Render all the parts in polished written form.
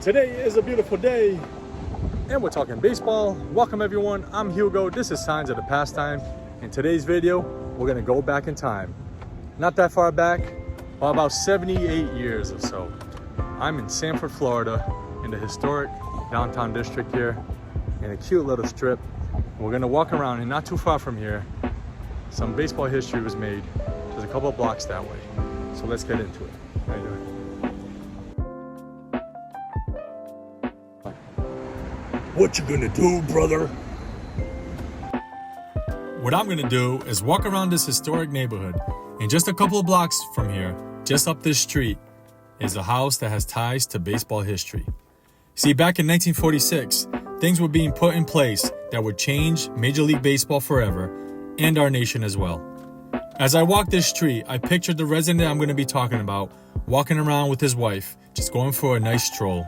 Today is a beautiful day and we're talking baseball. Welcome everyone, I'm Hugo. This is Signs of the Pastime. In today's video, we're gonna go back in time. Not that far back, about 78 years or so. I'm in Sanford, Florida, in the historic downtown district here, in a cute little strip. We're gonna walk around, and not too far from here, some baseball history was made. There's a couple of blocks that way. So let's get into it. How you doing? What you gonna do, brother? What I'm gonna do is walk around this historic neighborhood. And just a couple of blocks from here, just up this street, is a house that has ties to baseball history. See, back in 1946, things were being put in place that would change Major League Baseball forever and our nation as well. As I walked this street, I pictured the resident I'm gonna be talking about walking around with his wife, just going for a nice stroll.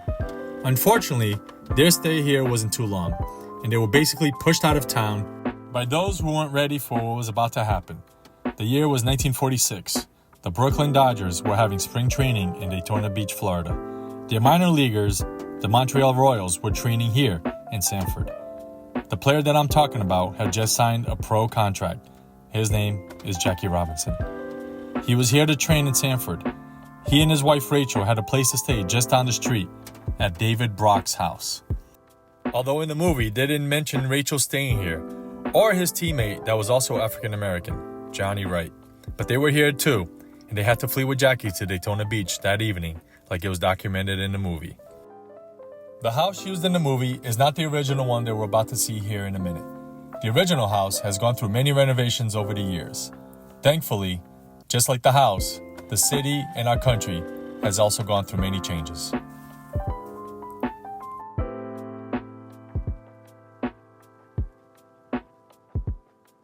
Unfortunately, their stay here wasn't too long, and they were basically pushed out of town by those who weren't ready for what was about to happen. The year was 1946. The Brooklyn Dodgers were having spring training in Daytona Beach, Florida. Their minor leaguers, the Montreal Royals, were training here in Sanford. The player that I'm talking about had just signed a pro contract. His name is Jackie Robinson. He was here to train in Sanford. He and his wife Rachel had a place to stay just down the street at David Brock's house. Although in the movie they didn't mention Rachel staying here, or his teammate that was also African American, Johnny Wright. But they were here too, and they had to flee with Jackie to Daytona Beach that evening, like it was documented in the movie. The house used in the movie is not the original one that we're about to see here in a minute. The original house has gone through many renovations over the years. Thankfully, just like the house, the city and our country has also gone through many changes.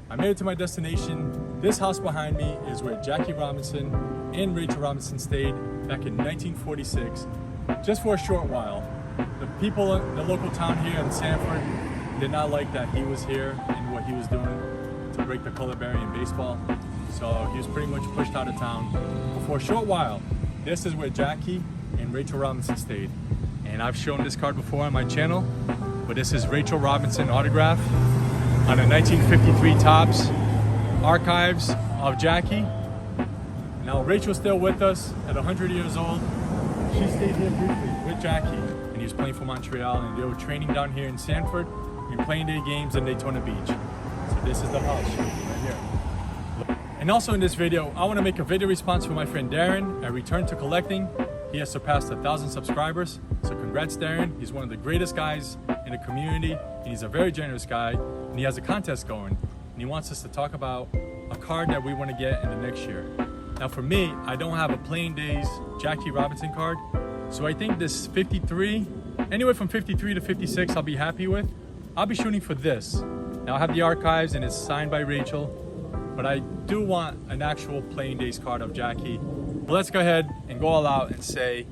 I made it to my destination. This house behind me is where Jackie Robinson and Rachel Robinson stayed back in 1946, just for a short while. The people in the local town here in Sanford did not like that he was here and what he was doing to break the color barrier in baseball. So he was pretty much pushed out of town. But for a short while, this is where Jackie and Rachel Robinson stayed. And I've shown this card before on my channel, but this is Rachel Robinson autograph on a 1953 Topps archives of Jackie. Now Rachel's still with us at 100 years old. She stayed here briefly with Jackie, and he was playing for Montreal, and they were training down here in Sanford and playing their games in Daytona Beach. So this is the house right here. And also in this video, I want to make a video response for my friend Darren at Return to Collecting. He has surpassed 1,000 subscribers. So congrats, Darren. He's one of the greatest guys in the community, and he's a very generous guy. And he has a contest going, and he wants us to talk about a card that we want to get in the next year. Now for me, I don't have a Playing Days Jackie Robinson card, so I think this 53, anywhere from 53 to 56, I'll be happy with. I'll be shooting for this. Now I have the archives and it's signed by Rachel, but I do want an actual Playing Days card of Jackie. But let's go ahead and go all out and say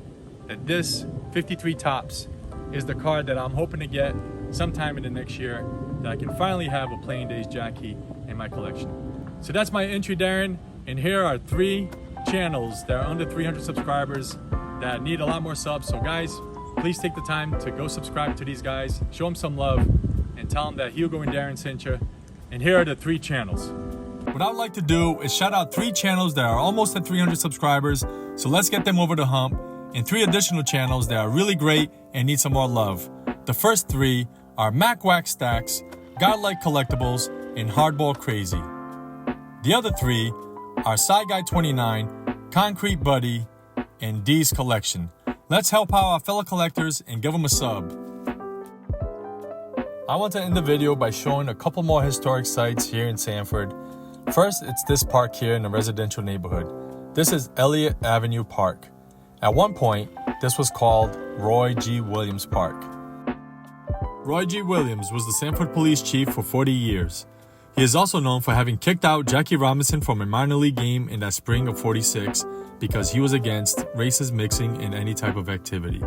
that this 53 Topps is the card that I'm hoping to get sometime in the next year, that I can finally have a Playing Days Jackie in my collection. So that's my entry, Darren. And here are 3 channels that are under 300 subscribers that need a lot more subs. So guys, please take the time to go subscribe to these guys, show them some love, and tell them that Hugo and Darren sent you. And here are the 3 channels. What I'd like to do is shout out 3 channels that are almost at 300 subscribers. So let's get them over the hump. And 3 additional channels that are really great and need some more love. The first 3 are Mac Wax Stacks, Godlike Collectibles, and Hardball Crazy. The other 3 are Side Guy 29, Concrete Buddy, and D's Collection. Let's help out our fellow collectors and give them a sub. I want to end the video by showing a couple more historic sites here in Sanford. First, it's this park here in the residential neighborhood. This is Elliott Avenue Park. At one point, this was called Roy G. Williams Park. Roy G. Williams was the Sanford police chief for 40 years. He is also known for having kicked out Jackie Robinson from a minor league game in that spring of '46 because he was against racist mixing in any type of activity.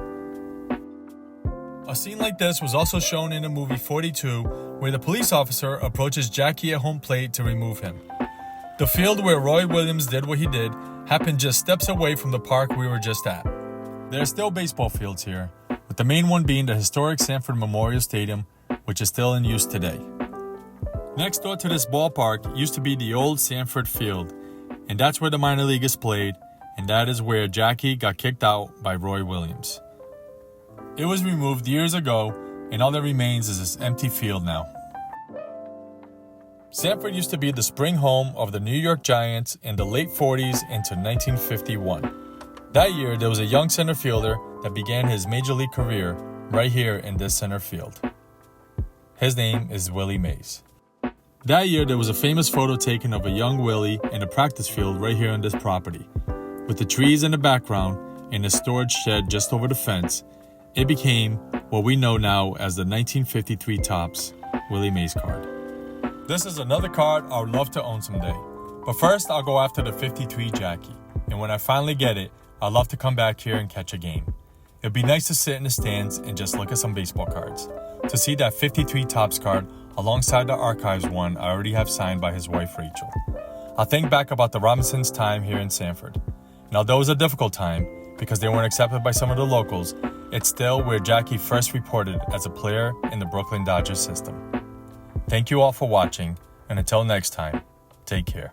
A scene like this was also shown in the movie 42, where the police officer approaches Jackie at home plate to remove him. The field where Roy Williams did what he did happened just steps away from the park we were just at. There are still baseball fields here, with the main one being the historic Sanford Memorial Stadium, which is still in use today. Next door to this ballpark used to be the old Sanford Field, and that's where the minor leaguers played, and that is where Jackie got kicked out by Roy Williams. It was removed years ago, and all that remains is this empty field now. Sanford used to be the spring home of the New York Giants in the late 40s into 1951. That year, there was a young center fielder that began his major league career right here in this center field. His name is Willie Mays. That year, there was a famous photo taken of a young Willie in the practice field right here on this property. With the trees in the background and a storage shed just over the fence, it became what we know now as the 1953 Topps Willie Mays card. This is another card I would love to own someday. But first, I'll go after the 53 Jackie. And when I finally get it, I'd love to come back here and catch a game. It'd be nice to sit in the stands and just look at some baseball cards. To see that 53 Topps card alongside the Archives one I already have signed by his wife Rachel. I'll think back about the Robinsons' time here in Sanford. And although it was a difficult time, because they weren't accepted by some of the locals, it's still where Jackie first reported as a player in the Brooklyn Dodgers system. Thank you all for watching, and until next time, take care.